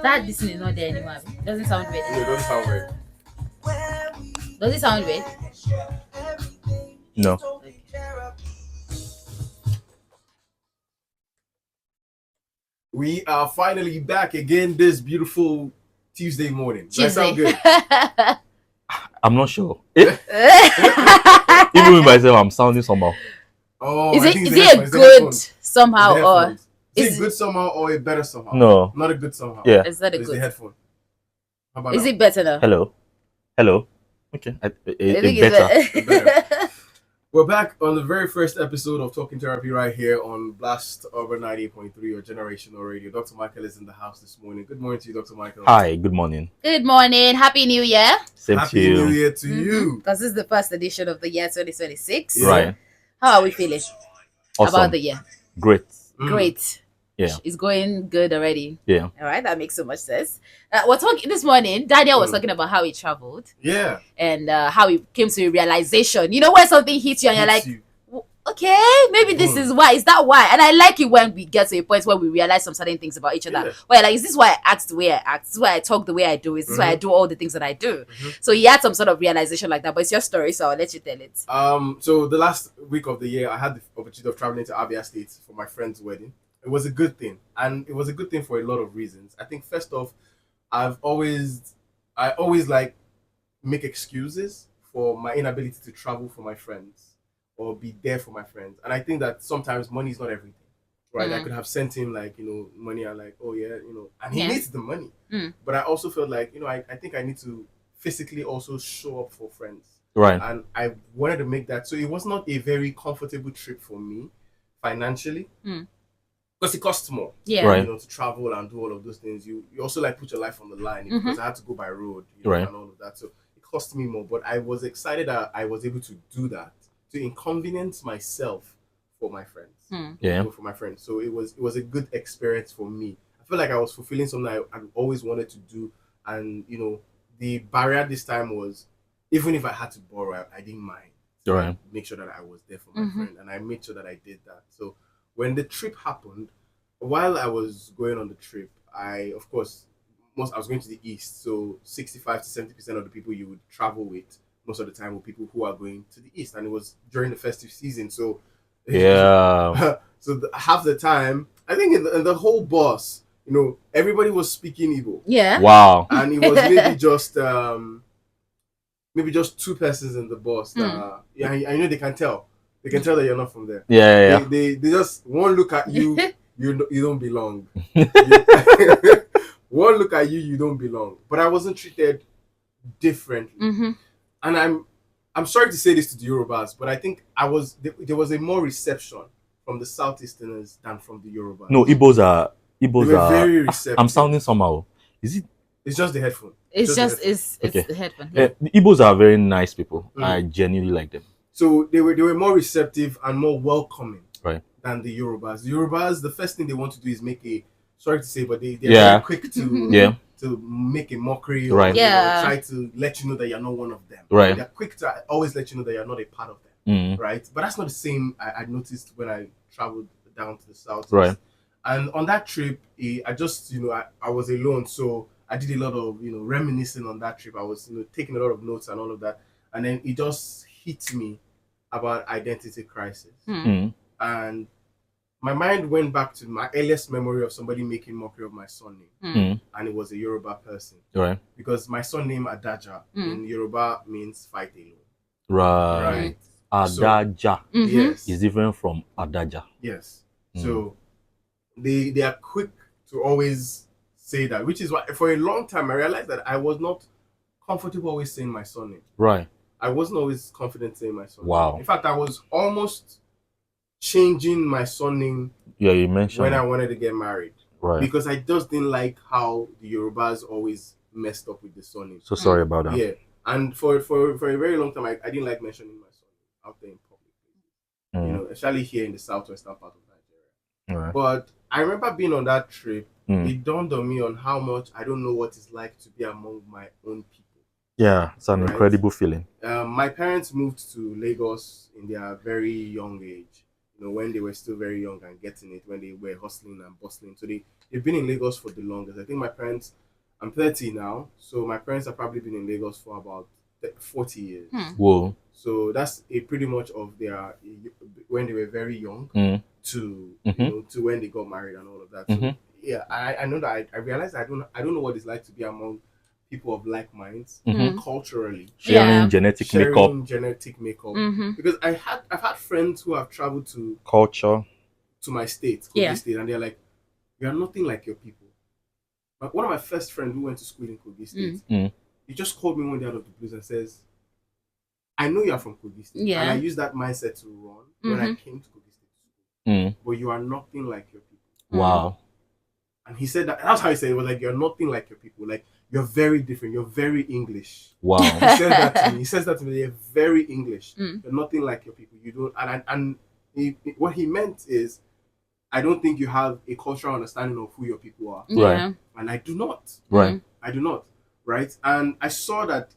That this is not there anymore. Doesn't sound weird. No, it doesn't sound weird. Does it sound weird? No. Okay. We are finally back again this beautiful Tuesday morning. Does that sound Tuesday. good? I'm not sure. Even with myself, I'm sounding somehow. Oh, Is I it think is it's the it a headphones, good it's the somehow or headphones. Is is it good somehow or a better somehow? No. Not a good somehow. Yeah. is that a It's the good? headphone. How about Is now? it better now? Hello. Okay. I It think better. it's better. We're back on the very first episode of Talking Therapy right here on Blast Urban 98.3 or Generational Radio. Dr. Michael is in the house this morning. Good morning to you, Dr. Michael. Hi. Good morning. Good morning. Happy New Year. Same Happy to you. New Year to you. Because this is the first edition of the year 2026. Yeah. Right. How are we feeling Awesome. about the year? Great. Great. Yeah. It's going good already. Yeah. All right, that makes so much sense. We're talking this morning. Daniel was talking about how he traveled Yeah. and how he came to a realization. You know, when something hits you and you're like, okay, maybe this is why. Is that why? And I like it when we get to a point where we realize some certain things about each other. Yeah. Where like, is this why I act the way I act? Is this why I talk the way I do? Is this why I do all the things that I do? So he had some sort of realization like that. But it's your story, so I'll let you tell it. So the last week of the year, I had the opportunity of traveling to Abia State for my friend's wedding. It was a good thing, and it was a good thing for a lot of reasons. I think first off, I always like make excuses for my inability to travel for my friends or be there for my friends, and I think that sometimes money is not everything, right? I could have sent him like money and like and he needs the money, but I also felt like I think I need to physically also show up for friends, Right. and I wanted to make that so it was not a very comfortable trip for me financially. Because it costs more, Yeah. Right. to travel and do all of those things. You also like put your life on the line because I had to go by road, Right. and all of that. So it cost me more, but I was excited that I was able to do that to inconvenience myself for my friends. Yeah. For my friends. So it was a good experience for me. I feel like I was fulfilling something I always wanted to do, and the barrier this time was even if I had to borrow, I didn't mind. So Right. I make sure that I was there for my friend, and I made sure that I did that. So when the trip happened, while I was going on the trip, I was going to the east, so 65 to 70% of the people you would travel with most of the time were people who are going to the east, and it was during the festive season. So Yeah. so half the time, I think in the whole bus, everybody was speaking Igbo, Yeah. Wow. and it was maybe just two persons in the bus. I they can tell. They can tell that you're not from there. Yeah. They just one look at you, you don't belong. One look at you, you don't belong. But I wasn't treated differently, and I'm sorry to say this to the Yorubas, but I think there was a more reception from the Southeasterners than from the Yorubas. No, Igbos they were very receptive. I'm sounding somehow. Is it? It's just the headphone. It's just the headphone. The Igbos are very nice people. I genuinely like them. So they were more receptive and more welcoming, Right. than the Yorubas. The Yorubas, the first thing they want to do is make a sorry to say, but they're Yeah. very quick to make a mockery or Right. try to let you know that you're not one of them. Right. They're quick to always let you know that you're not a part of them. Right. But that's not the same I noticed when I traveled down to the south. Right. And on that trip, I just I was alone, so I did a lot of reminiscing on that trip. I was taking a lot of notes and all of that, and then it just hit me about identity crisis. And my mind went back to my earliest memory of somebody making mockery of my surname, and it was a Yoruba person. Right. Because my surname Adaja in Yoruba means fight alone. Right. Adaja Yes. is different from Adaja. Yes. So they are quick to always say that, which is why for a long time I realized that I was not comfortable always saying my surname. Right. I wasn't always confident saying my surname. Wow. In fact, I was almost changing my surname Yeah, you mentioned when I wanted to get married. Right. Because I just didn't like how the Yorubas always messed up with the surname. So sorry about that. Yeah. And for a very long time, I didn't like mentioning my surname out there in public. Especially here in the southwestern part of Nigeria. Right. But I remember being on that trip, it dawned on me on how much I don't know what it's like to be among my own people. Yeah, it's an incredible feeling. My parents moved to Lagos in their very young age, when they were still very young and getting it, when they were hustling and bustling. So they they've been in Lagos for the longest. I think my parents, I'm 30 now, so my parents have probably been in Lagos for about 40 years. Whoa. So that's a pretty much of their when they were very young to to when they got married and all of that. So yeah, I know that I realized I don't know what it's like to be among people of like minds culturally, Sharing genetic makeup. Because I've had friends who have traveled to culture to my state, Kogi State, and they're like, "You are nothing like your people." But one of my first friends who went to school in Kogi State, he just called me one day out of the blues and says, "I know you are from Kogi State, and I used that mindset to run when I came to Kogi State, but you are nothing like your people." Wow. And he said that's how he said it. It was like, "You're nothing like your people. Like you're very different. You're very English." Wow. He says that to me. He says that to me. You're very English. You're nothing like your people. You don't. And what he meant is, I don't think you have a cultural understanding of who your people are. Right. And I do not. Right. I do not. Right. And I saw that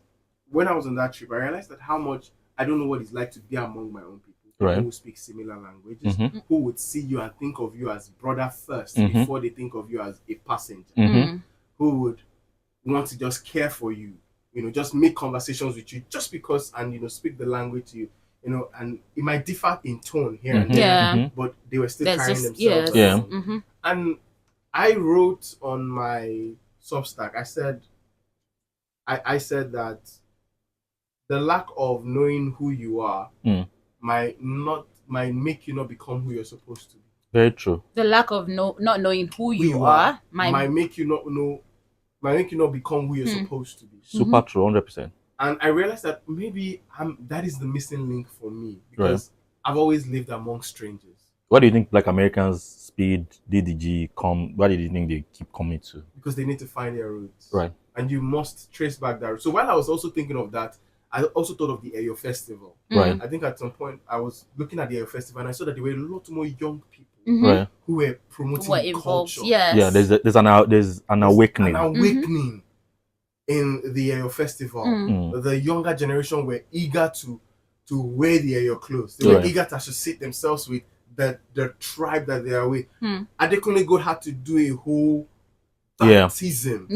when I was on that trip, I realized that how much I don't know what it's like to be among my own people. Right. Who speak similar languages, who would see you and think of you as brother first before they think of you as a passenger, who would want to just care for you, just make conversations with you just because, and speak the language to you, and it might differ in tone here and there, but they were still carrying themselves. And I wrote on my Substack, I said that the lack of knowing who you are might make you not become who you're supposed to be. Very true. The lack of not knowing who you are might make you not become who you're supposed to be. Super true, 100%. And I realized that maybe that is the missing link for me, because I've always lived among strangers. What do you think Black Americans speed DDG come? What do you think they keep coming to? Because they need to find their roots. Right. And you must trace back that root. So while I was also thinking of that, I also thought of the Eyo Festival. Right. I think at some point I was looking at the Eyo Festival and I saw that there were a lot more young people Right. who were promoting the culture. Yes. Yeah, there's an awakening. An awakening in the Eyo Festival. The younger generation were eager to wear the Eyo clothes. They were eager to associate themselves with the tribe that they are with. Adekunle Gold had to do a whole baptism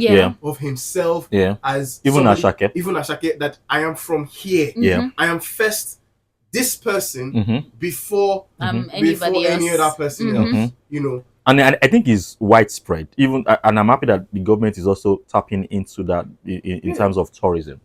of himself as even somebody, Ashake, that I am from here. I am first this person before any other person else. And I think it's widespread. And I'm happy that the government is also tapping into that in terms of tourism.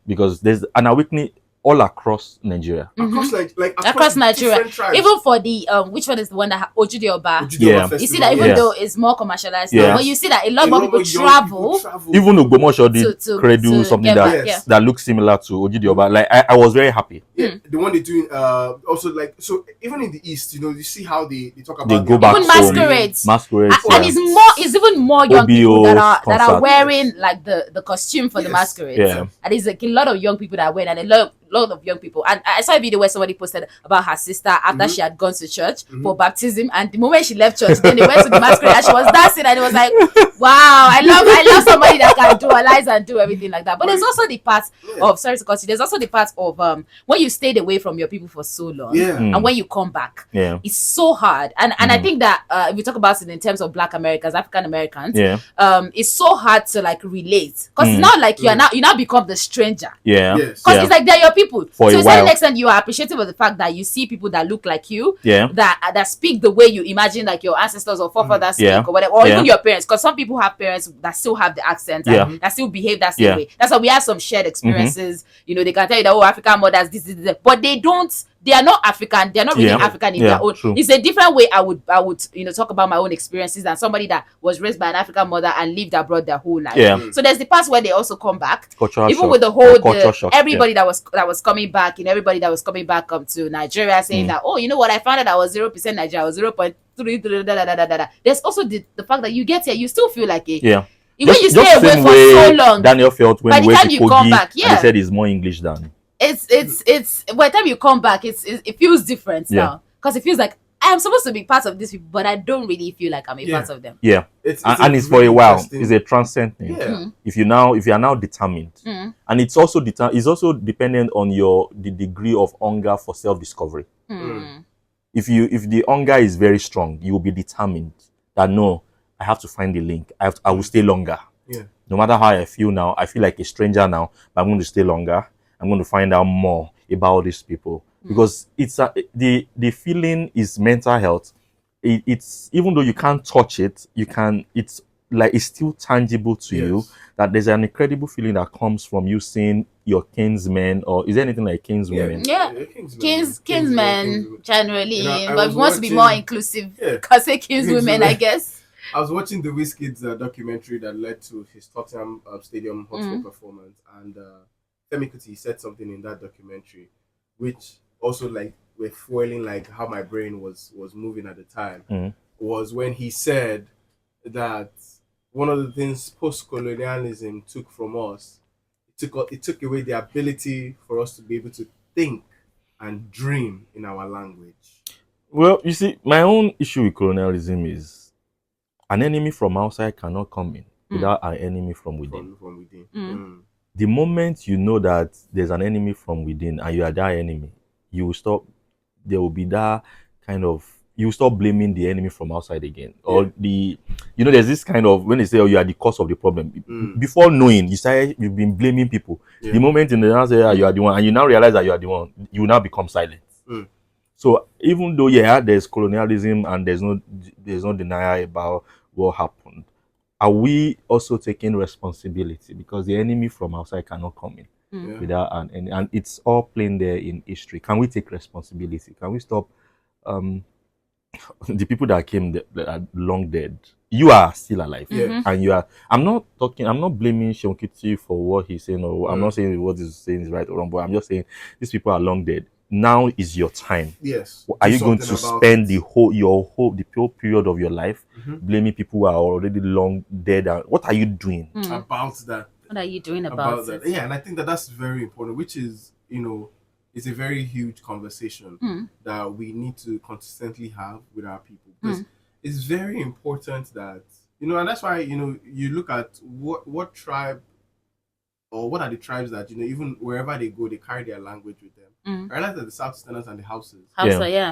Because there's an awakening all across Nigeria. Across Nigeria. Even for the which one is the one that Ojudi Oba? You see that even though it's more commercialized now, but you see that a lot more people travel. Even Ogbomoso did Credu, something that looks similar to Ojudi Oba. Like I was very happy. The one they're doing also so even in the East, you see how they talk about they go back even masquerades. And it's even more young OBO people that are wearing like the costume for the masquerades. And there's like a lot of young people that wear, and a lot of young people. And I saw a video where somebody posted about her sister after she had gone to church for baptism, and the moment she left church, then they went to the masquerade and she was dancing, and it was like, wow, I love somebody that can dualize and do everything like that. But there's also the part of there's also the part of when you stayed away from your people for so long and when you come back, it's so hard. And I think that if we talk about it in terms of Black Americans, African Americans, it's so hard to like relate, because it's not like you now become the stranger. Because it's like they're your people. For so a to while. an extent, you are appreciative of the fact that you see people that look like you, Yeah. that speak the way you imagine like your ancestors or forefathers speak or whatever, or even your parents. Because some people have parents that still have the accent and that still behave that same way. That's why we have some shared experiences. You know, they can tell you that African mothers, this, but they don't. They are not African. They are not really African in their own. True. It's a different way. I would talk about my own experiences than somebody that was raised by an African mother and lived abroad their whole life. So there's the parts where they also come back, Cultural even shock. with the whole Cultural shock, everybody that was coming back, and everybody that was coming back to Nigeria saying that, oh, you know what, I found out I was 0% Nigeria, I was 0.3. There's also the fact that you get here, you still feel like Yeah. When you stay away for so long, Daniel felt when by we the went time to you come Kogi, back, and they said it's more English than. It's by the time you come back, it feels different now, because it feels like I am supposed to be part of this people, but I don't really feel like I'm a part of them. It's it's for a while. It's a transcend thing. If you are now determined, and it's also dependent on the degree of hunger for self-discovery. If the hunger is very strong, you will be determined that no, I have to find the link. I will stay longer. Yeah. No matter how I feel now, I feel like a stranger now, but I'm going to stay longer. I'm going to find out more about these people because the feeling is mental health. It's even though you can't touch it, it's like it's still tangible to you, that there's an incredible feeling that comes from you seeing your kinsmen, or is there anything like kinswomen? Kinsmen generally, but we want to be more inclusive. Because say kinswomen, I guess. I was watching the Wizkid's documentary that led to his Tottenham Stadium Hotspur performance, and Femi Kuti said something in that documentary, which also like were foiling like how my brain was moving at the time. Was when he said that one of the things post-colonialism took from us, it took away the ability for us to be able to think and dream in our language. Well, you see, my own issue with colonialism is an enemy from outside cannot come in without an enemy from within. From within. The moment you know that there's an enemy from within and you are that enemy, you will stop. There will be that kind of, you will stop blaming the enemy from outside again. Or there's this kind of, when they say, oh, you are the cause of the problem. Before knowing, you've been blaming people. The moment in the answer, you are the one, and you now realize that you are the one, you will now become silent. So even though there's colonialism and there's no denial about what happened, are we also taking responsibility? Because the enemy from outside cannot come in without an enemy, and it's all plain there in history. Can we take responsibility? Can we stop the people that came that are long dead? You are still alive, and you are. I'm not blaming Shonkiti for what he's saying, or I'm not saying what he's saying is right or wrong, but I'm just saying these people are long dead. Now is your time. Yes. Are you going to spend the whole period of your life blaming people who are already long dead? What are you doing about that? What are you doing about that? Yeah, and I think that's very important, which is, it's a very huge conversation that we need to consistently have with our people, because it's very important that, and that's why, you look at what tribe, or what are the tribes that, even wherever they go, they carry their language with them. I realize that the Southeasterners and the Hausas,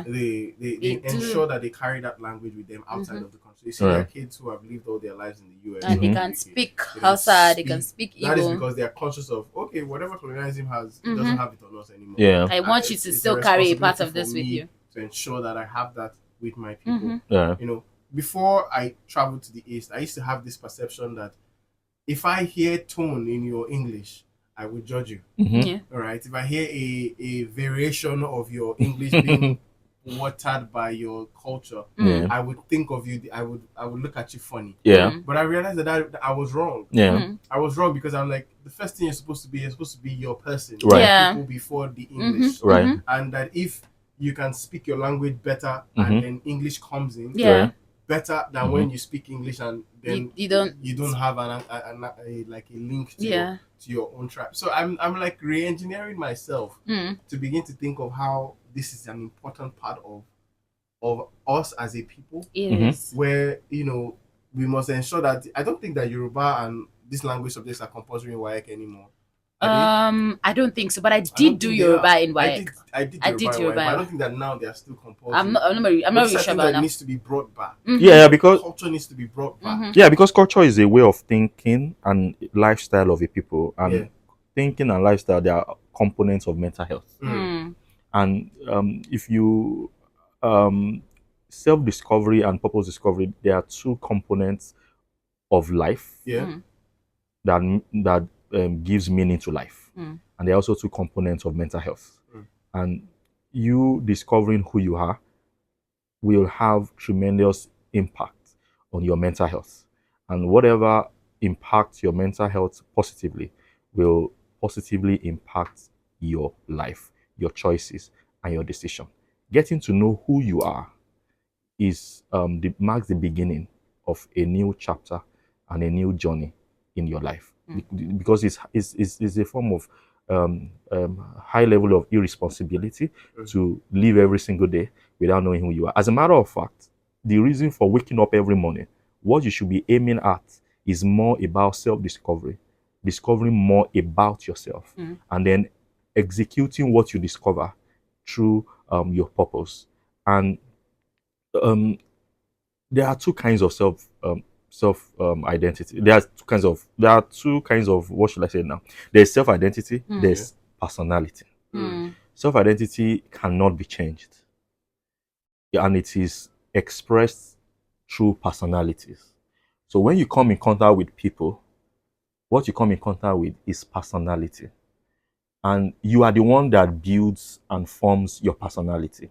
they ensure that they carry that language with them outside of the country. You see, there are kids who have lived all their lives in the US. And they can speak Hausa, they can speak Igbo. That is because they are conscious of, okay, whatever colonialism has, it doesn't have it on us anymore. I want you to still carry a part of this with you. To ensure that I have that with my people. Before I traveled to the East, I used to have this perception that if I hear tone in your English, I would judge you. All right. If I hear a variation of your English being watered by your culture, I would think of you. I would look at you funny. But I realized that I was wrong. I was wrong, because I'm like, the first thing you're supposed to be your person. People before the English. And that if you can speak your language better and then English comes in, better than when you speak English and then you don't have a link to your own tribe. So I'm like re-engineering myself to begin to think of how this is an important part of us as a people. Where we must ensure that, I don't think that Yoruba and these language subjects are compulsory in WAEC anymore. I don't think so, but I did do Yoruba in WAEC. I did Yoruba. I don't think that now they are still compulsory. I'm not really sure about that. Needs to be brought back. Because culture needs to be brought back. Because culture is a way of thinking and lifestyle of a people, and thinking and lifestyle, they are components of mental health. And if you self-discovery and purpose discovery, there are two components of life that gives meaning to life, and there are also two components of mental health. And you discovering who you are will have tremendous impact on your mental health, and whatever impacts your mental health positively will positively impact your life, your choices, and your decision. Getting to know who you are is marks the beginning of a new chapter and a new journey in your life, because it's a form of high level of irresponsibility to live every single day without knowing who you are. As a matter of fact, the reason for waking up every morning, what you should be aiming at is more about self-discovery, discovering more about yourself, and then executing what you discover through your purpose. And there are two kinds of self identity. There are two kinds of, what should I say now? There's self identity, there's personality. Self identity cannot be changed, and it is expressed through personalities. So when you come in contact with people, what you come in contact with is personality, and you are the one that builds and forms your personality.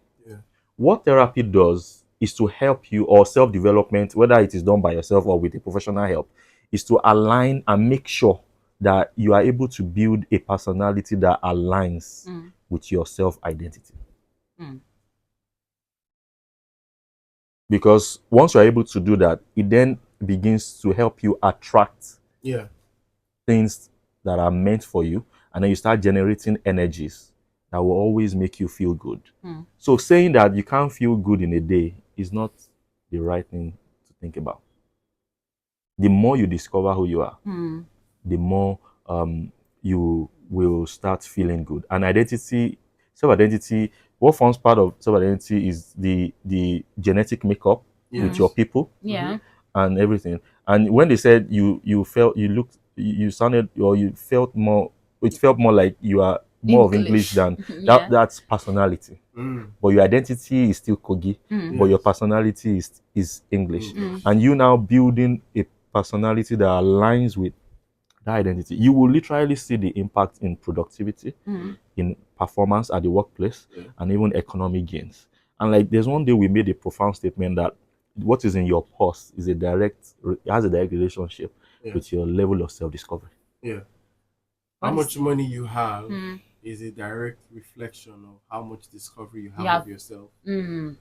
What therapy does is to help you, or self-development, whether it is done by yourself or with a professional help, is to align and make sure that you are able to build a personality that aligns with your self-identity. Because once you're able to do that, it then begins to help you attract things that are meant for you, and then you start generating energies that will always make you feel good. So saying that you can't feel good in a day is not the right thing to think about. The more you discover who you are, the more you will start feeling good. And identity, self-identity, what forms part of self-identity is the genetic makeup with your people and everything. And when they said you felt, you looked, you sounded, or you felt more, it felt more like you are more of English than that's personality. But your identity is still Kogi, but your personality is English. And you now building a personality that aligns with that identity, you will literally see the impact in productivity, in performance at the workplace, and even economic gains. And like, there's one day we made a profound statement that what is in your purse is it has a direct relationship with your level of self-discovery. How much money you have is a direct reflection of how much discovery you have of yourself.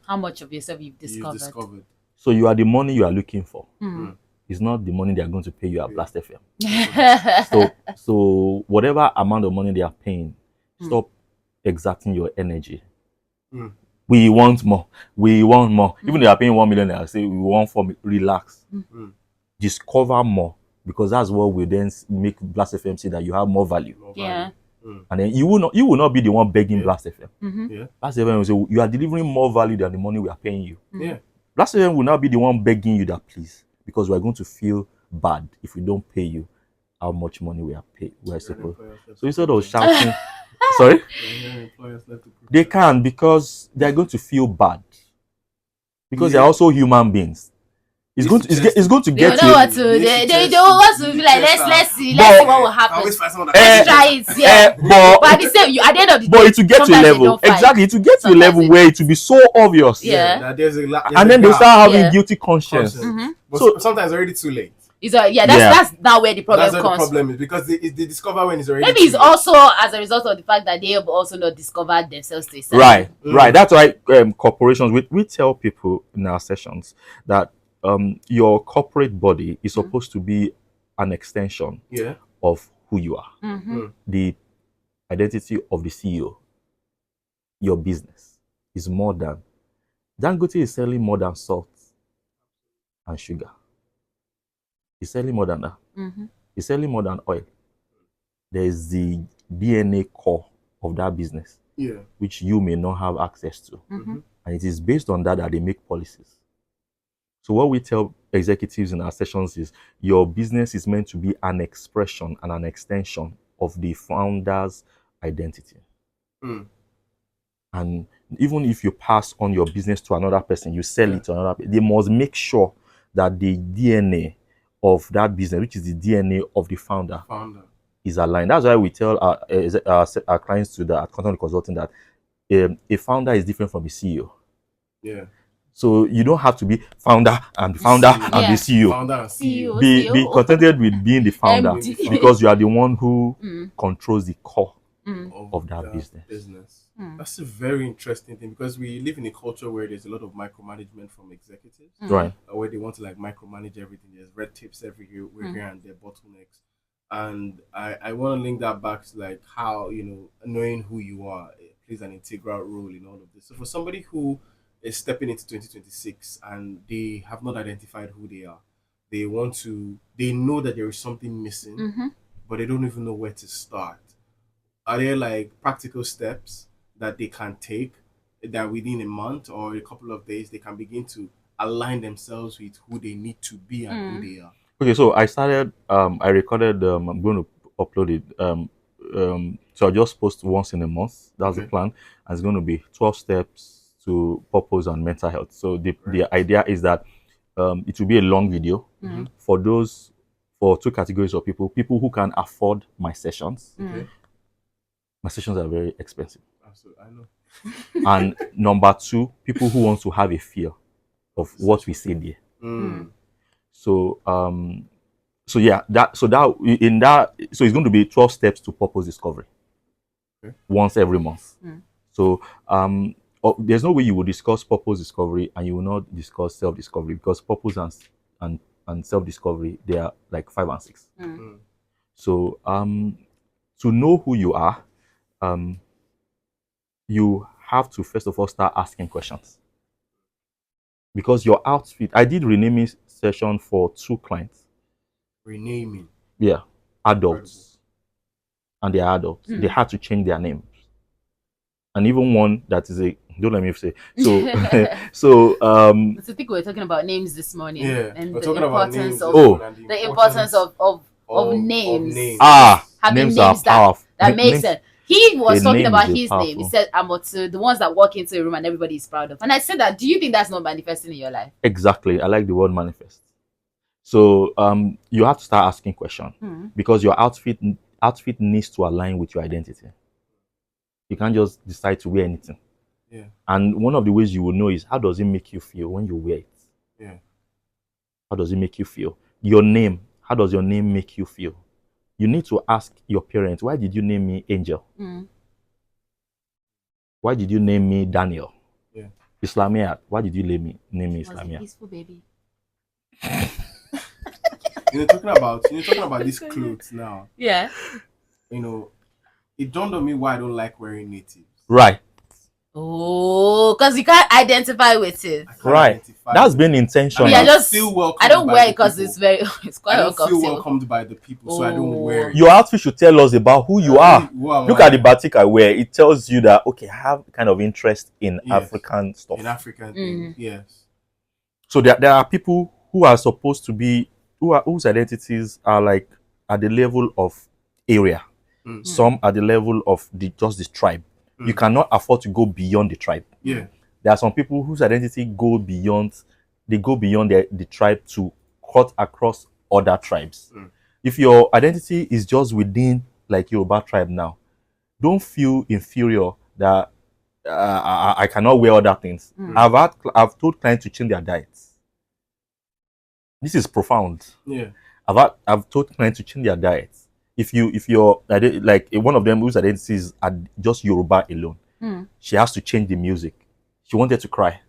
How much of yourself you've discovered. So you are the money you are looking for. It's not the money they are going to pay you at Blast FM. So whatever amount of money they are paying, stop exerting your energy. We want more. We want more. Even if they are paying 1 million, I say we want 4 million. Relax. Discover more, because that's what will then make Blast FM say that you have more value. And then you will not be the one begging Blast FM. Blast FM will say you are delivering more value than the money we are paying you. Blast FM will not be the one begging you that please, because we are going to feel bad if we don't pay you how much money we are paid. We are supposed. So instead of shouting, sorry, they can, because they are going to feel bad, because they are also human beings. It's going to get to. They don't want to be like, let's see what will happen. Let's try it. But at the same, at the end of the day, but it will get to a level, exactly. It will get to a level where it will be so obvious. That there's and then they start having guilty conscience. But so sometimes it's already too late. That's not where the problem comes. That's where the problem is, because they discover when it's already. Maybe it's also as a result of the fact that they have also not discovered themselves to a right. That's why corporations, we tell people in our sessions that your corporate body is supposed to be an extension of who you are. The identity of the CEO, your business, is more than. Dangote is selling more than salt and sugar. He's selling more than that. He's selling more than oil. There's the DNA core of that business, which you may not have access to. And it is based on that they make policies. So what we tell executives in our sessions is your business is meant to be an expression and an extension of the founder's identity. And even if you pass on your business to another person, you sell it to another person, they must make sure that the DNA of that business, which is the DNA of the founder, is aligned. That's why we tell our clients to the content consulting that a founder is different from a CEO. So you don't have to be founder and the CEO. Founder and CEO. Be contented with being the founder because you are the one who controls the core of that business. That's a very interesting thing, because we live in a culture where there's a lot of micromanagement from executives, right? Where they want to like micromanage everything. There's red tapes everywhere, here and there, bottlenecks. And I want to link that back to like how, knowing who you are plays an integral role in all of this. So for somebody who is stepping into 2026 and they have not identified who they are, they know that there is something missing, but they don't even know where to start. Are there like practical steps that they can take that within a month or a couple of days they can begin to align themselves with who they need to be and who they are? Okay, so I started. I recorded. I'm going to upload it. So I just post once in a month. That's the plan. And it's going to be 12 steps to purpose and mental health. So the idea is that it will be a long video for two categories of people: people who can afford my sessions. My sessions are very expensive. Absolutely, I know. And number two, people who want to have a feel of what we say there. So so it's going to be 12 steps to purpose discovery once every month. So there's no way you will discuss purpose discovery and you will not discuss self-discovery, because purpose and self-discovery, they are like 5 and 6. So to know who you are, you have to first of all start asking questions, because your outfit. I did renaming session for 2 clients. Renaming. Yeah, adults. And they are adults. They had to change their names. And even one that is don't let me say. So so I think we were talking about names this morning. Yeah. And we're the talking about importance names of the importance of names. Having names are powerful. That makes sense. He was talking about his powerful name. He said, Amotu, the ones that walk into a room and everybody is proud of. And I said that, do you think that's not manifesting in your life? Exactly. I like the word manifest. So you have to start asking questions, because your outfit needs to align with your identity. You can't just decide to wear anything. Yeah. And one of the ways you will know is, how does it make you feel when you wear it? Yeah. How does it make you feel? Your name. How does your name make you feel? You need to ask your parents, why did you name me Angel? Why did you name me Daniel? Yeah. Islamia, why did you name me Islamia? Peaceful baby. Talking about these clothes now. Yeah. It dawned on me why I don't like wearing natives. Right. Oh, because you can't identify with it. Right. That's been intentional. I don't wear it because it's quite I don't uncomfortable. feel welcomed by the people, so I don't wear it. Your outfit should tell us about who you are. Look at the batik I wear. It tells you that, okay, I have kind of interest in African stuff. In African things, yes. So there are people who are supposed to be, whose identities are like at the level of area. Some at the level of just the tribe. You cannot afford to go beyond the tribe. Yeah. There are some people whose identity go beyond the tribe to cut across other tribes. If your identity is just within like Yoruba tribe now, don't feel inferior that I cannot wear other things. I've told clients to change their diets. This is profound. Yeah. I've told clients to change their diets. If you're like one of them whose identities are just Yoruba alone, she has to change the music. She wanted to cry,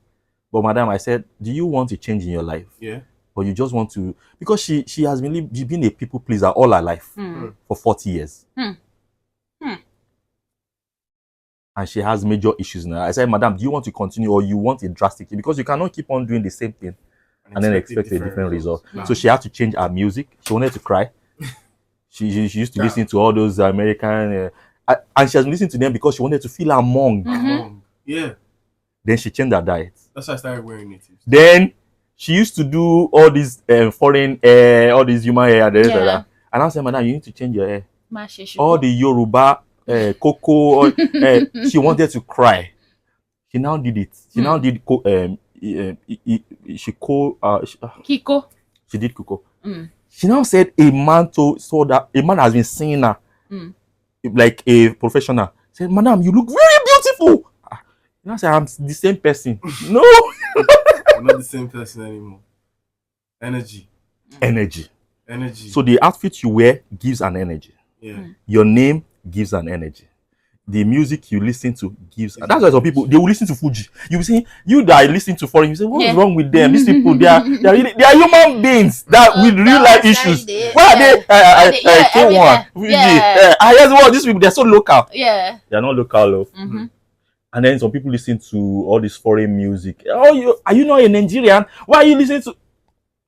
but madam, I said, do you want a change in your life? Yeah. Or you just want to, because she has been a people pleaser all her life for 40 years. And she has major issues now. I said, madam, do you want to continue, or you want a drastic change? Because you cannot keep on doing the same thing and then expect a different result. So she had to change her music. She wanted to cry. She used to listen to all those American, and she has been listening to them because she wanted to feel among. Yeah. Then she changed her diet. That's why I started wearing natives. Then she used to do all these foreign all these human hair and that. And I said, madam, you need to change your hair. All the Yoruba cocoa. She wanted to cry. She now did it. She now did Kiko. She did cocoa. She now said a man has been seeing her like a professional. Said, madam, you look very beautiful. You know, I said, I'm the same person. No. I'm not the same person anymore. Energy. So the outfit you wear gives an energy. Yeah. Your name gives an energy. The music you listen to gives. That's why some people, they will listen to Fuji. You will see, you that are listening to foreign, you say, what is wrong with them? These people, they are human beings that with real life issues. Why are they? I guess what these people, they're so local. Yeah. They're not local. And then some people listen to all this foreign music. Oh, are you not a Nigerian? Why are you listening to?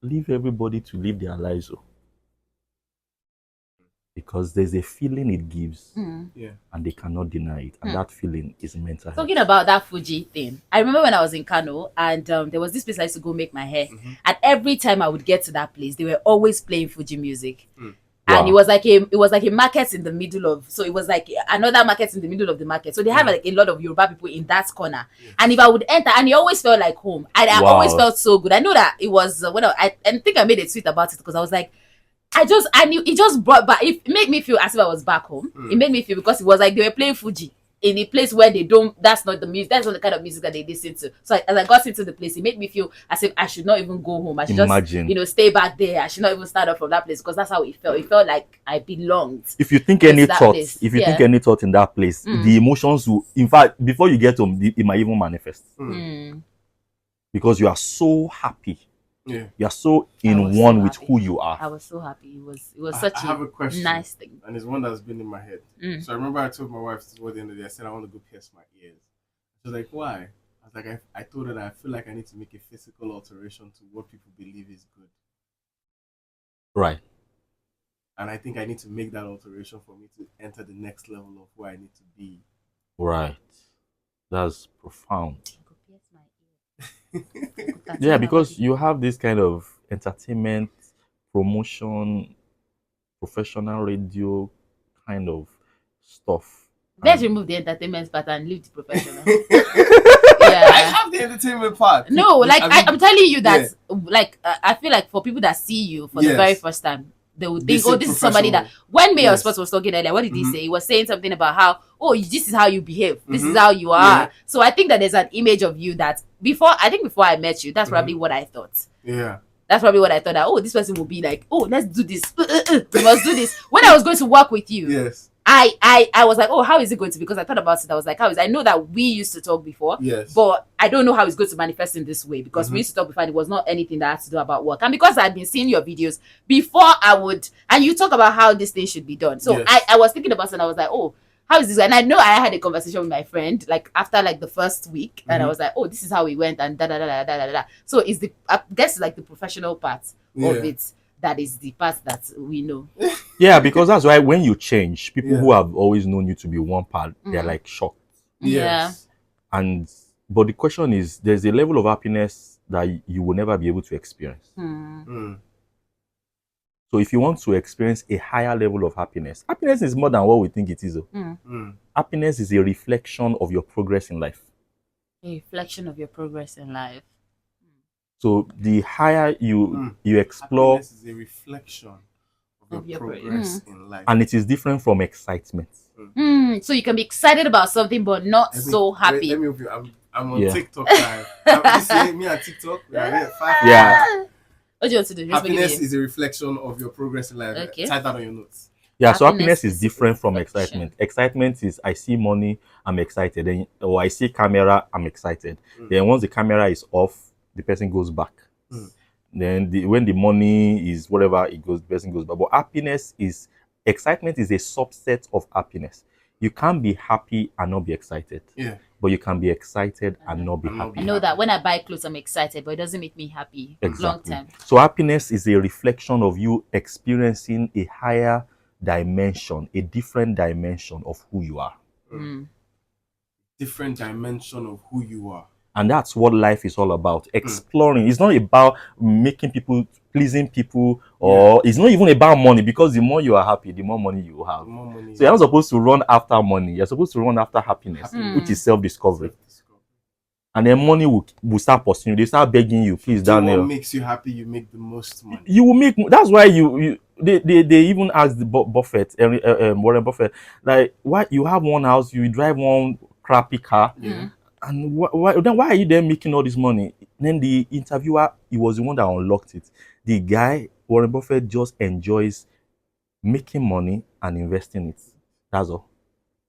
Leave everybody to live their lives. because there's a feeling it gives, Yeah. and they cannot deny it, and that feeling is mental health. Talking about that Fuji thing, I remember when I was in Kano, and there was this place I used to go make my hair, and every time I would get to that place, they were always playing Fuji music. And Wow. it was like a market in the middle of, so it was like another market in the middle of the market. So they have like a lot of Yoruba people in that corner. And if I would enter, and it always felt like home, and I always felt so good. I know that it was I think I made a tweet about it, because I was like, I knew it just brought back, it made me feel as if I was back home. It made me feel, because it was like they were playing Fuji in a place where they don't, that's not the music, that's not the kind of music that they listen to. So as I got into the place, it made me feel as if I should not even go home. I should just stay back there. I should not even start up from that place, because that's how it felt. It felt like I belonged. If you think any thought, think any thought in that place, the emotions will, in fact, before you get home, it might even manifest. Because you are so happy. Yeah. You are so in one with who you are. I was so happy. It was such a nice thing. And it's one that's been in my head. So I remember I told my wife towards the end of the day, I said I want to go pierce my ears. She was like, why? I was like, I told her that I feel like I need to make a physical alteration to what people believe is good. Right. And I think I need to make that alteration for me to enter the next level of where I need to be. Right. That's profound. Yeah, because you have this kind of entertainment, promotion, professional radio kind of stuff. Let's remove the entertainment part and leave the professional. I have the entertainment part. No, like I'm telling you that, like I feel like for people that see you for the very first time, they would think, oh, this is somebody that. When Mayor Sports was talking earlier, what did he say? He was saying something about how, oh, this is how you behave, this is how you are. Yeah. So I think that there's an image of you that before I met you, that's probably what I thought. Yeah. That's probably what I thought, that, oh, this person will be like, oh, let's do this. We must do this. When I was going to work with you, yes, I was like, oh, how is it going to be? Because I thought about it. I was like, how is it? I know that we used to talk before, yes, but I don't know how it's going to manifest in this way, because we used to talk before and it was not anything that had to do about work. And because I'd been seeing your videos before, and you talk about how this thing should be done. So yes, I was thinking about it and I was like, oh, how is this? And I know I had a conversation with my friend like after like the first week, and I was like, oh, this is how we went, and da da da da da da da. So it's I guess like the professional part of it that is the part that we know. Yeah, because that's why when you change, people who have always known you to be one part, they're like shocked. Yes. But the question is, there's a level of happiness that you will never be able to experience. So if you want to experience a higher level of happiness is more than what we think it is. Happiness is a reflection of your progress in life. A reflection of your progress in life. So the higher you explore, happiness is a reflection of your progress in life, and it is different from excitement. So you can be excited about something but not so happy. I'm on TikTok live. You see me on TikTok? What do you want to do? Happiness is a reflection of your progress in life. Okay. Type that on your notes. Yeah, so happiness is different from excitement. Excitement is I see money, I'm excited. Or I see camera, I'm excited. Then once the camera is off, the person goes back. Then when the money is whatever, the person goes back. But excitement is a subset of happiness. You can't be happy and not be excited. Yeah. But you can be excited and not be happy. I know that when I buy clothes, I'm excited, but it doesn't make me happy long term. So happiness is a reflection of you experiencing a higher dimension, a different dimension of who you are. Different dimension of who you are. And that's what life is all about. Exploring. It's not about pleasing people, or it's not even about money, because the more you are happy, the more money you have. So you're not supposed to run after money. You're supposed to run after happiness, which is self-discovery. And then money will start pursuing you. They start begging you, please, Daniel. What makes you happy, you make the most money. You will make. That's why they even asked the Buffett, Warren Buffett, like, why you have one house, you drive one crappy car. And why are you then making all this money? Then the interviewer, he was the one that unlocked it. The guy, Warren Buffett, just enjoys making money and investing it. That's all.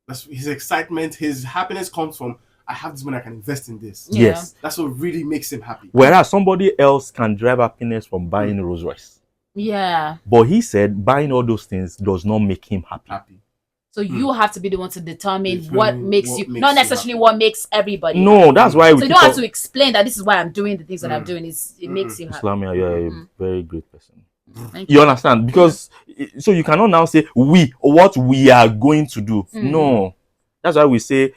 That's his excitement. His happiness comes from, I have this money, I can invest in this. Yes. That's what really makes him happy. Whereas somebody else can drive happiness from buying Rolls Royce. Yeah. But he said buying all those things does not make him happy. So you have to be the one to determine what makes you, not necessarily what makes everybody. No, that's why. So you don't have to explain that this is why I'm doing the things that I'm doing. It makes you happy. Islamia, you're a very great person. You understand? Because so you cannot now say what we are going to do. No. That's why we say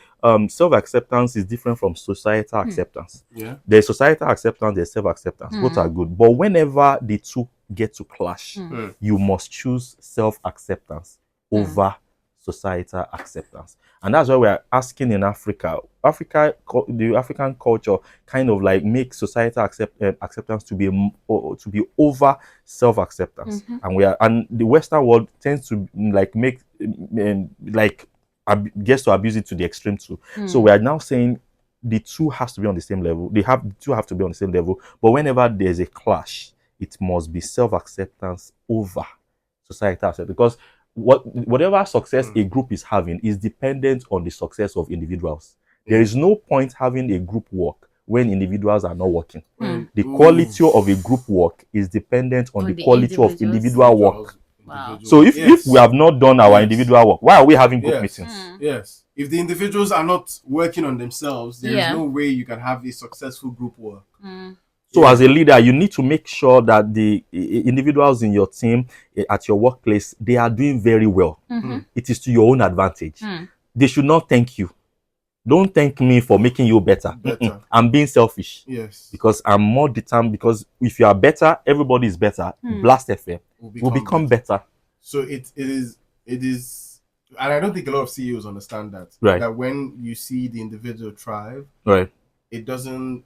self-acceptance is different from societal acceptance. Yeah. There's societal acceptance, there's self-acceptance. Both are good. But whenever the two get to clash, you must choose self-acceptance over societal acceptance. And that's why we are asking in Africa, the African culture kind of like make societal acceptance to be over self-acceptance. And the Western world tends to like make gets to abuse it to the extreme too. So we are now saying the two has to be on the same level. The two have to be on the same level. But whenever there's a clash, it must be self-acceptance over societal acceptance. Because whatever success a group is having is dependent on the success of individuals. There is no point having a group work when individuals are not working. The quality of a group work is dependent on the quality of individual work. Wow. So if we have not done our individual work, why are we having group meetings? Yes. If the individuals are not working on themselves, there is no way you can have a successful group work. So as a leader, you need to make sure that the individuals in your team at your workplace, they are doing very well. It is to your own advantage. They should not thank you. Don't thank me for making you better. I'm being selfish. Yes. Because I'm more determined. Because if you are better, everybody is better. Blast FM will become better. So it is, and I don't think a lot of CEOs understand that. Right. That when you see the individual thrive, right, it doesn't.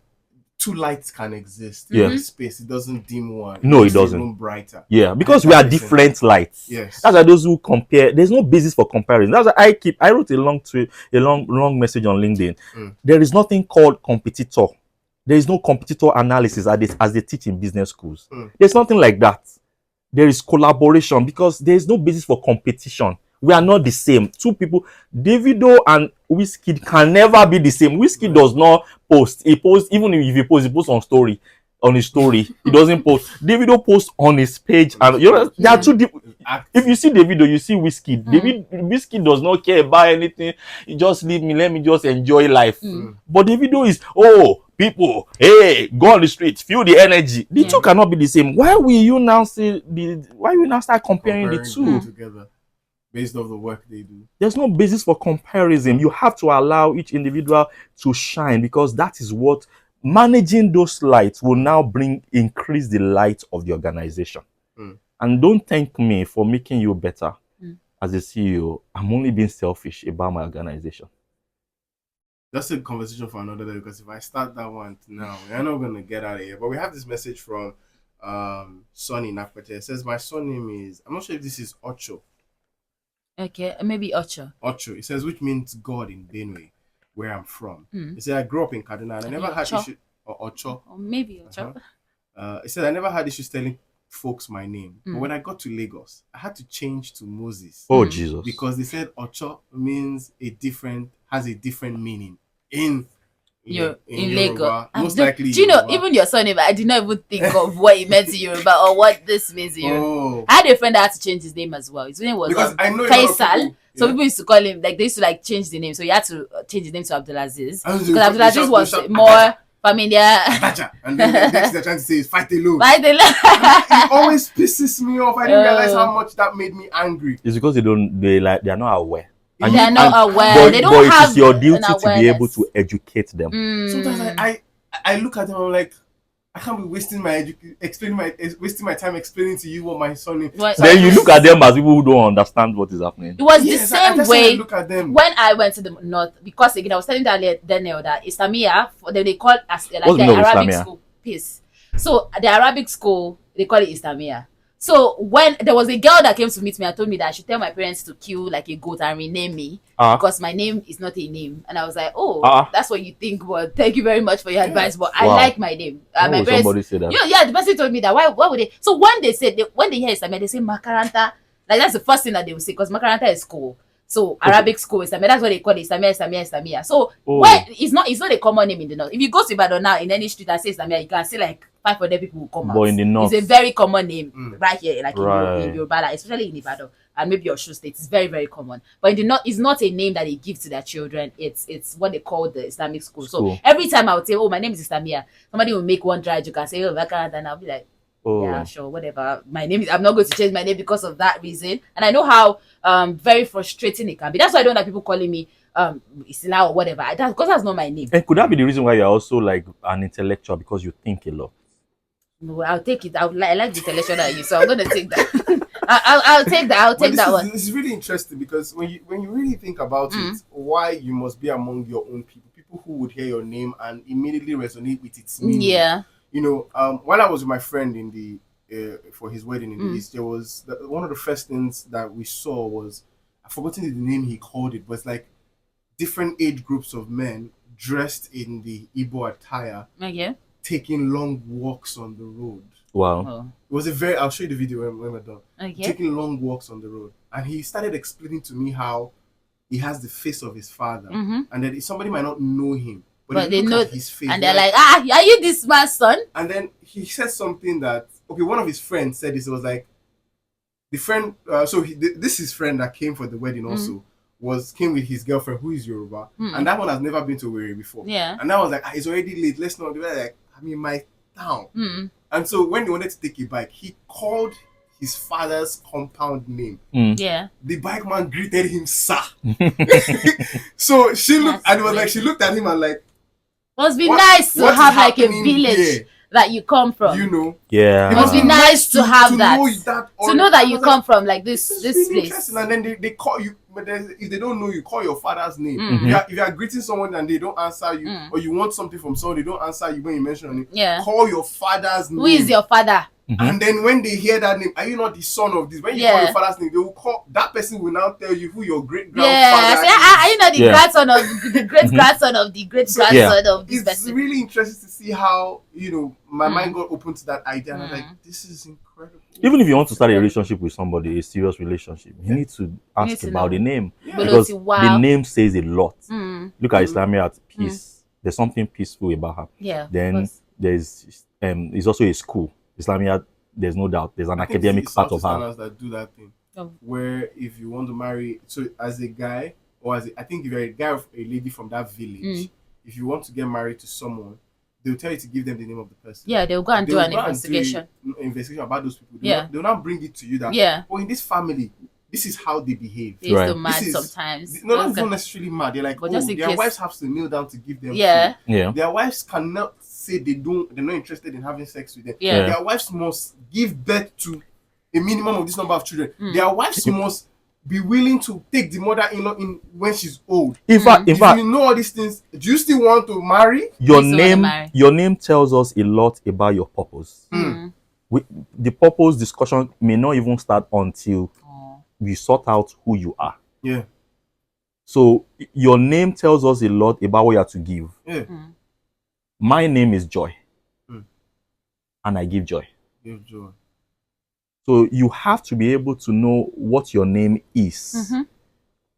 Two lights can exist in space. It doesn't dim one. No, it doesn't. Even brighter. Yeah, because we are different lights. Yes. That's why those who compare, there's no basis for comparison. That's why I wrote a long message on LinkedIn. There is nothing called competitor. There is no competitor analysis as they teach in business schools. There's nothing like that. There is collaboration because there is no basis for competition. We are not the same. Two people, Davido and Wizkid can never be the same. Wizkid does not post. He posts, even if he posts on his story. He doesn't post. Davido posts on his page, and there are two different. If you see Davido, you see Wizkid. Wizkid does not care about anything. He just leave me. Let me just enjoy life. But Davido is people, hey, go on the street, feel the energy. The two cannot be the same. Why will you now start comparing the two together? Based off the work they do. There's no basis for comparison. You have to allow each individual to shine because that is what managing those lights will now increase the light of the organization. And don't thank me for making you better as a CEO. I'm only being selfish about my organization. That's a conversation for another day because if I start that one now, we're not going to get out of here. But we have this message from Sonny Nakwete. It says, my son name is, I'm not sure if this is Ocho. Okay, maybe Ocho. Ocho. It says, which means God in Benue, where I'm from. It said, I grew up in Kaduna and I never had issues. Or Ocho. Or maybe Ocho. It said, I never had issues telling folks my name. But when I got to Lagos, I had to change to Moses. Oh, Jesus. Because they said Ocho means has a different meaning in Lagos. Most likely. Do you know, even your surname, I did not even think of what it meant to Yoruba or what this means in Yoruba. I had a friend that had to change his name as well. His name was Faisal. So people used to call him, like they used to like change the name. So he had to change his name to Abdulaziz. Because Abdulaziz was more familiar. And then the next they're trying to say is fight alone. It always pisses me off. I didn't realize how much that made me angry. It's because they are not aware. They are not aware. They don't have. It is your duty to be able to educate them. Sometimes I look at them. I'm like, I can't be wasting my time explaining to you what my son is. So then you look at them as people who don't understand what is happening. It was the same way. I look at them. When I went to the north, because again I was telling Daniel that Islamia, they call as like the Arabic Islamia? School. Peace. So the Arabic school, they call it Islamia. So when there was a girl that came to meet me and told me that I should tell my parents to kill like a goat and rename me because my name is not a name, and I was like, that's what you think, but thank you very much for your advice, but I like my name. My parents, somebody say that? The person told me that. Why would they? So when they hear Islamia, they say Makaranta. Like that's the first thing that they will say because Makaranta is school. So Arabic school is Islamia. That's what they call it. Islamia. So when it's not a common name in the north. If you go to Ibadan now in any street and say Islamia, you can see like 500 people will come out. In the north, it's a very common name right here, like in Yoruba, especially in Ibadan and maybe Osun State. It's very, very common. But in the north, it's not a name that they give to their children. It's what they call the Islamic school. So every time I would say, my name is Islamia, somebody will make one dry joke and say, and I'll be like, Oh. Yeah, sure, whatever. My name is. I'm not going to change my name because of that reason. And I know how very frustrating it can be. That's why I don't like people calling me Isila or whatever. Because that's not my name. And could that be the reason why you're also like an intellectual, because you think a lot? No, I'll take it. I like the intellectual that you. So I'm gonna take that. I'll take that. I'll take that one. This is really interesting because when you really think about it, why you must be among your own people who would hear your name and immediately resonate with its meaning. Yeah. You know, while I was with my friend in the for his wedding in the East, there was one of the first things that we saw was, I've forgotten the name he called it, but it's like different age groups of men dressed in the Igbo attire, taking long walks on the road. Wow. Oh. It was I'll show you the video when we're done. Taking long walks on the road. And he started explaining to me how he has the face of his father. And that somebody might not know him, but they know his face. And they're like, are you this man's son? And then he said something that, one of his friends said this. It was like, the friend, this is friend that came for the wedding also, came with his girlfriend who is Yoruba. And that one has never been to Owerri before. Yeah. And that was like, it's already late, let's not do that. Like, I'm in my town. And so when they wanted to take a bike, he called his father's compound name. Yeah. The bike man greeted him, sir. So she looked, and it was like, she looked at him and like, must be nice to have like a village that you come from. You know? Yeah. It must be nice to have that. To know that you come like, from like this really place. And then they call you, but if they don't know you, call your father's name. If you are greeting someone and they don't answer you, or you want something from someone, they don't answer you when you mention it, call your father's name. Who is your father? And then when they hear that name, are you not the son of this? When you call your father's name, they will call, that person will now tell you who your great grandfather is. Are you not the grandson of the great grandson of the great grandson of this person? It's really interesting to see how, my mind got open to that idea, and I'm like, this is incredible. Even if you want to start a relationship with somebody, a serious relationship, you need to ask about the name. Because the name says a lot. Look at Islamia at peace. There's something peaceful about her. Yeah. Then there's also a school. Islamia, there's no doubt. There's an academic part of her. That do that thing. Where if you want to marry, so as a guy, or I think if you're a guy or a lady from that village, if you want to get married to someone, they'll tell you to give them the name of the person. Yeah, they'll go and do an investigation. Investigation about those people. They'll not bring it to you that, in this family, this is how they behave. They're still mad sometimes. Not necessarily mad. They're like, their wives have to kneel down to give them food. Their wives cannot say they're not interested in having sex with them. Their wives must give birth to a minimum of this number of children. Their wives must be willing to take the mother-in-law in when she's old. In fact, you know all these things, do you still want to marry? Your name tells us a lot about your purpose. The purpose discussion may not even start until we sort out who you are. Yeah. So your name tells us a lot about what you have to give. Yeah. My name is Joy. And I give joy. Give joy. So you have to be able to know what your name is.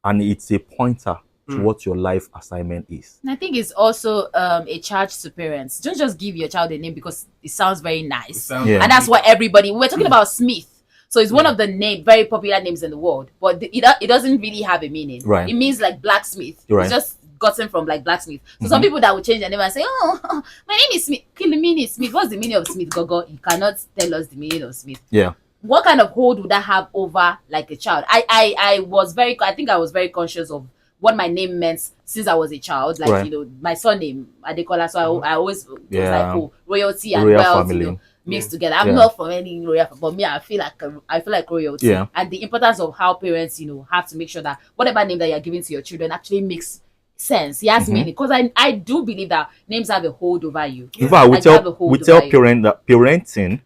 And it's a pointer to what your life assignment is. And I think it's also a charge to parents. Don't just give your child a name because it sounds very nice. And that's what everybody, we were talking about Smith. So it's one of the very popular names in the world. But it doesn't really have a meaning. Right. It means like blacksmith. Right. It's just gotten from like blacksmith. So some people that will change their name and say, oh, my name is Smith. Kill the meaning Smith. What's the meaning of Smith, Gogo? You cannot tell us the meaning of Smith. Yeah. What kind of hold would that have over like a child? I think I was very conscious of what my name meant since I was a child. Like, my surname, Adekola. So I always was like, royalty and wealth, mixed together. I'm not from any royal, but me, I feel like royalty. Yeah. And the importance of how parents, have to make sure that whatever name that you're giving to your children actually makes sense. It has meaning, because I do believe that names have a hold over you. In fact, we tell parents that parenting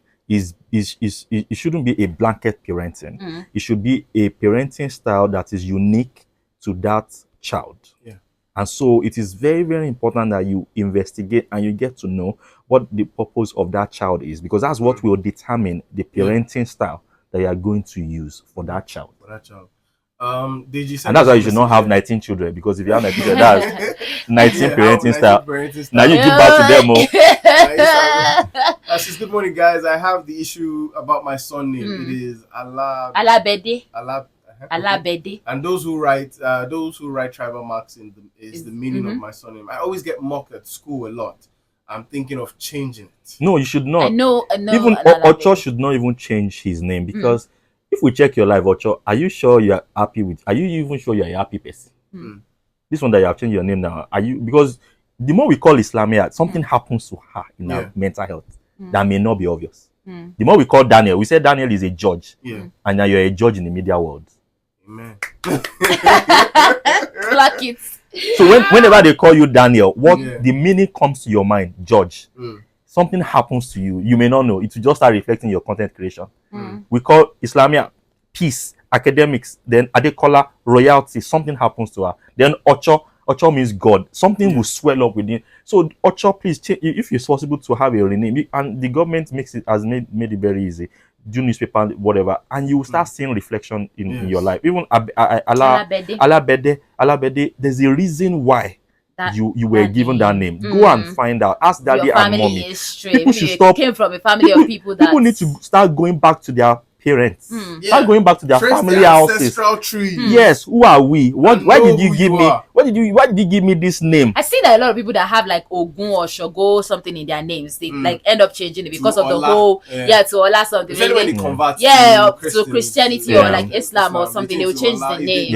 it shouldn't be a blanket parenting. It should be a parenting style that is unique to that child. Yeah. And so it is very, very important that you investigate and you get to know what the purpose of that child is, because that's what will determine the parenting style that you are going to use for that child. And that's why you should not have 19 children, because if you have 19 children, that's 19 parenting style. Now you give back to them. Says, good morning, guys. I have the issue about my son name. It is Alabede. Alabede. And those who write tribal marks is the meaning of my surname. I always get mocked at school a lot. I'm thinking of changing it. No, you should not. I know. Even Ocho should not even change his name, because if we check your life, Ocho, are you sure you are happy with? Are you even sure you are a happy person? This one that you have changed your name now, are you? Because the more we call Islamia, something happens to her in her mental health that may not be obvious. The more we call Daniel, we say Daniel is a judge, and now you're a judge in the media world. Amen. Clock it. So whenever they call you Daniel, what the meaning comes to your mind? Judge. Something happens to you. You may not know. It will just start reflecting your content creation. We call Islamia peace, academics. Then Adekola royalty. Something happens to her. Then Ocho means God. Something will swell up within. So Ocho, please change, if it's possible to have a rename. And the government has made it very easy. Do newspaper, whatever, and you will start seeing reflection in your life. Even Alabede, there's a reason why you were given that name. Go and find out. Ask daddy and mommy. People should stop. Came from a family of people that people need to start going back to their parents. Start going back to their family houses. Tree. Yes, who are we? Why did you give me? Why did you give me this name? I see that a lot of people that have like Ogun or Shogo something in their names, they like end up changing it because of the whole to Ola something. When they convert to Christianity or like Islam or something, they will change the name.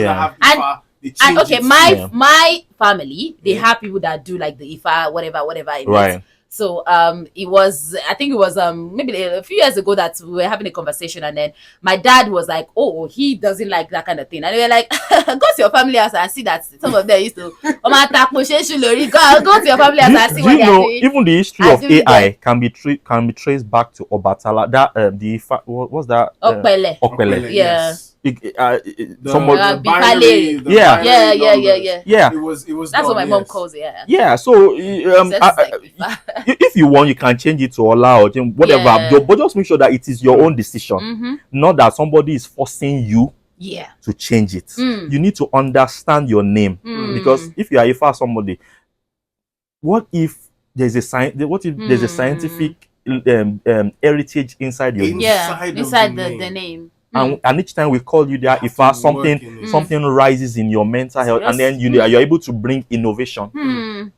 And okay, my family, they have people that do like the Ifa, whatever it is. So it was, I think it was maybe a few years ago that we were having a conversation, and then my dad was like, oh, he doesn't like that kind of thing. And we were like, go to your family house and see that some of them used to go to your family house and see what they're doing. Even the history of AI can be traced back to Obatala. That what's that? Okpele. Yeah. Yeah. It was. That's what my mom calls it. Yeah. So if you want, you can change it to Ola or whatever. But just make sure that it is your own decision, not that somebody is forcing you to change it. You need to understand your name, because if you are Ifa somebody, what if there's a scientific heritage inside your name? Inside the name. And each time we call you there, if something rises in your mental health, and then you're able to bring innovation.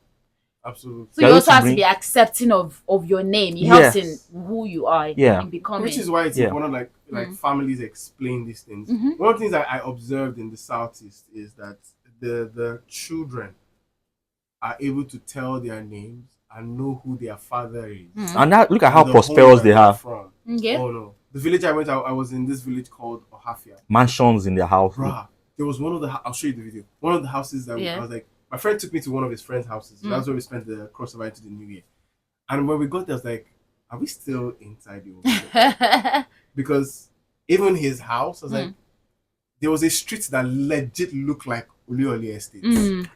Absolutely. So you also have to be accepting of your name. It helps in who you are in becoming. Which is why it's important, like families explain these things. One of the things that I observed in the Southeast is that the children are able to tell their names and know who their father is. And look at how prosperous they are. Oh no. The village I went, I was in this village called Ohafia. Mansions in their house. Bruh, there was one of the, I'll show you the video. One of the houses that I was like, my friend took me to one of his friend's houses. That's where we spent the crossover into the new year. And when we got there, I was like, are we still inside the old Because even his house, I was like, there was a street that legit looked like Oli Estate.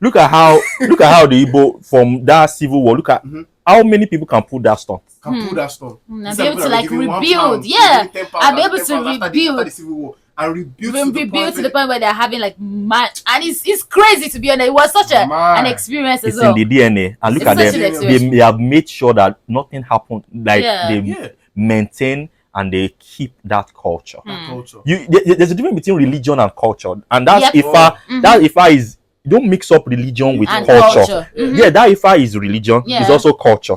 Look at how the Igbo from that civil war, look at how many people can pull that stone. I'll be able to like rebuild. I'll be able to rebuild. The civil war. And rebuild to the point where they're having like match, and it's crazy, to be honest. It was such an experience as well. It's in the DNA, and look at them. They have made sure that nothing happened. Like they maintain and they keep that culture. There's a difference between religion and culture, and that's that Ifa is. Don't mix up religion with culture. That Ifa is religion, is also culture.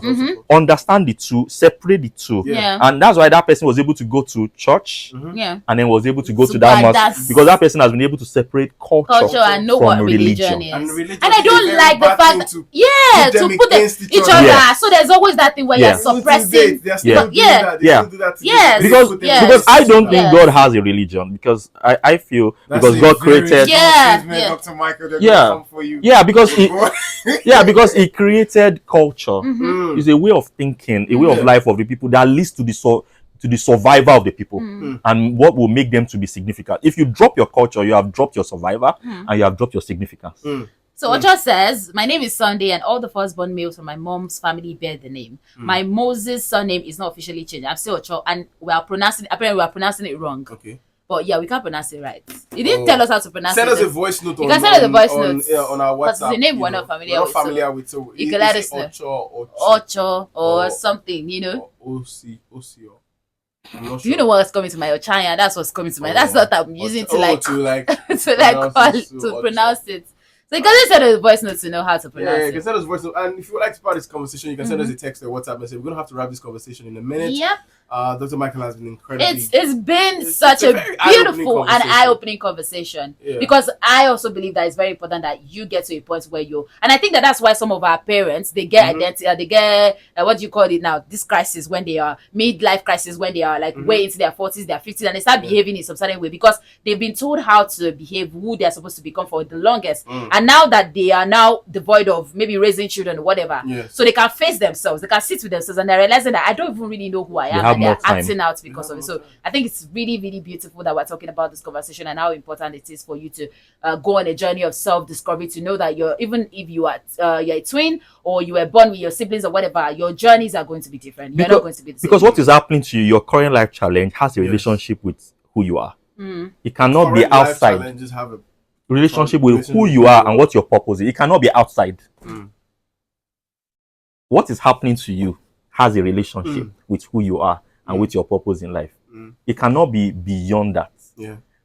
Understand the two, separate the two. And that's why that person was able to go to church and then was able to go to that mosque, because that person has been able to separate culture and know what religion is. And I don't like the fact that to put each other. So there's always that thing where you're suppressing. Because I don't think God has a religion, because I feel because God created Dr. Michael, because he created culture. It's a way of thinking, a way of life of the people that leads to the survival of the people, and what will make them to be significant. If you drop your culture, you have dropped your survivor and you have dropped your significance. So Ocho says, my name is Sunday and all the firstborn males from my mom's family bear the name. My Moses surname is not officially changed. I'm still Ocho, and apparently we are pronouncing it wrong. Okay. But yeah, we can't pronounce it right. He didn't tell us how to pronounce it. Send us a voice note. You can send us a voice note on our WhatsApp. But the name we're not familiar with. So you can let us know. Ocho or something, you know. Osio. You know what's coming to my Ochanya? That's what's coming to my. That's what I'm using to like to pronounce it. So So you can send us a voice note to know how to pronounce it. You can send us a voice note. And if you would like to part this conversation, you can send us a text or WhatsApp and say, we're going to have to wrap this conversation in a minute. Yep. Dr. Michael has been incredible. It's been such a beautiful and eye-opening conversation because I also believe that it's very important that you get to a point where and I think that's why some of our parents, they get identity, they get what do you call it now, this crisis when they are midlife crisis, when they are like way into their 40s, their 50s, and they start behaving in some certain way because they've been told how to behave, who they're supposed to become for the longest, and now that they are now devoid of maybe raising children or whatever, so they can face themselves, they can sit with themselves, and they're realizing that I don't even really know who I am. They're acting out because of it. So I think it's really, really beautiful that we're talking about this conversation and how important it is for you to go on a journey of self-discovery, to know that even if you are you're a twin or you were born with your siblings or whatever, your journees are going to be different. You're not going to be the same. Because what is happening to you, your current life challenge has a relationship with who you are. It cannot be outside. Challenges have a relationship with who you are and what your purpose is. It cannot be outside. What is happening to you has a relationship with who you are and with your purpose in life. It cannot be beyond that.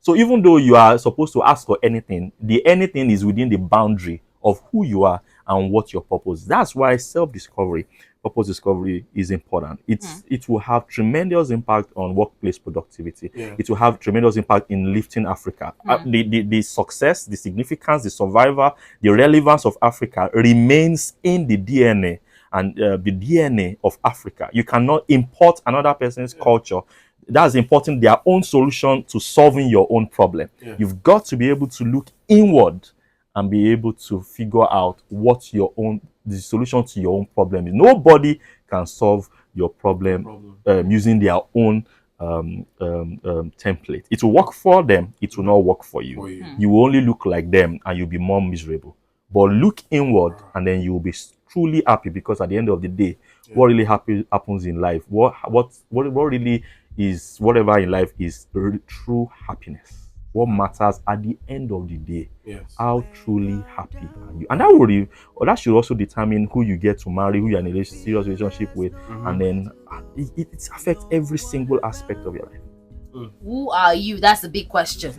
So even though you are supposed to ask for anything, the anything is within the boundary of who you are and what your purpose is. That's why self-discovery, purpose discovery is important. It will have tremendous impact on workplace productivity. It will have tremendous impact in lifting Africa. The success, the significance, the survival, the relevance of Africa remains in the DNA and the DNA of Africa. You cannot import another person's culture. That's important, their own solution to solving your own problem. You've got to be able to look inward and be able to figure out what the solution to your own problem is. Nobody can solve your problem using their own template. It will work for them, it will not work for you. You will only look like them and you'll be more miserable. But look inward and then you will be truly happy, because at the end of the day, what really happens in life, what really is, whatever in life is true happiness. What matters at the end of the day, how truly happy are you? And that should also determine who you get to marry, who you're in a serious relationship with, and then it affects every single aspect of your life. Who are you? That's the big question.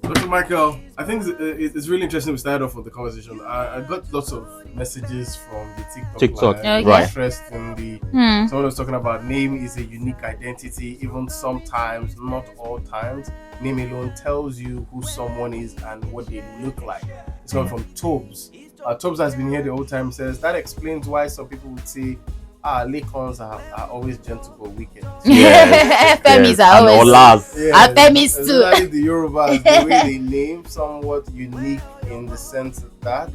Dr. Michael, I think it's really interesting we started off with the conversation. I got lots of messages from the TikTok live, right? Interest in someone was talking about name is a unique identity. Even sometimes, not all times, name alone tells you who someone is and what they look like. It's coming from Tobes. Tobes has been here the whole time. Says that explains why some people would say, Lakons are always gentle but wicked. Femis are always. Femis too. The Yorubas, the way they name somewhat unique in the sense that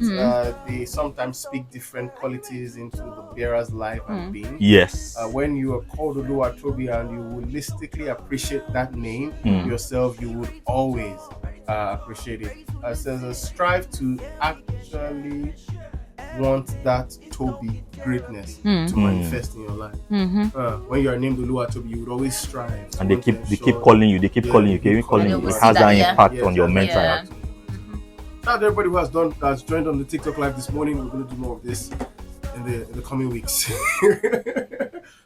they sometimes speak different qualities into the bearer's life and being. Yes. When you are called Oluwatobi and you holistically appreciate that name yourself, you would always appreciate it. It says strive to actually want that Toby greatness to manifest in your life. When you are named Oluwatobi, you would always strive. And they keep calling you. They keep calling you. It has that impact on your mental health. Shout out to everybody that's joined on the TikTok live this morning. We're going to do more of this in the coming weeks.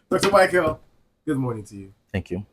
Dr. Michael, good morning to you. Thank you.